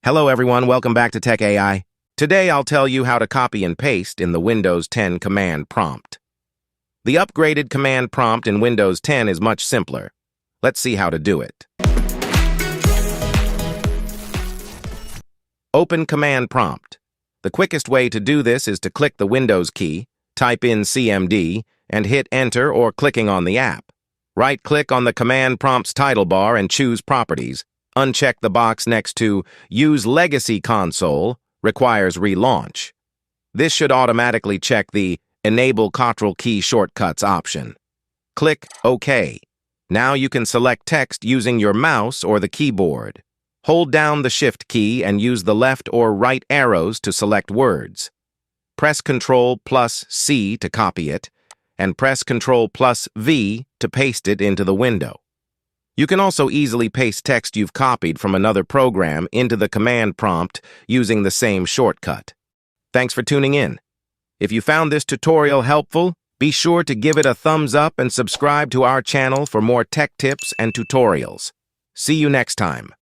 Hello everyone, welcome back to Tech AI. Today I'll tell you how to copy and paste in the Windows 10 command prompt. The upgraded command prompt in Windows 10 is much simpler. Let's see how to do it. Open Command Prompt. The quickest way to do this is to click the Windows key, type in CMD, and hit Enter or clicking on the app. Right-click on the command prompt's title bar and choose Properties. Uncheck the box next to Use Legacy Console, requires relaunch. This should automatically check the Enable Control Key Shortcuts option. Click OK. Now you can select text using your mouse or the keyboard. Hold down the Shift key and use the left or right arrows to select words. Press Ctrl+C to copy it, and press Ctrl+V to paste it into the window. You can also easily paste text you've copied from another program into the command prompt using the same shortcut. Thanks for tuning in. If you found this tutorial helpful, be sure to give it a thumbs up and subscribe to our channel for more tech tips and tutorials. See you next time.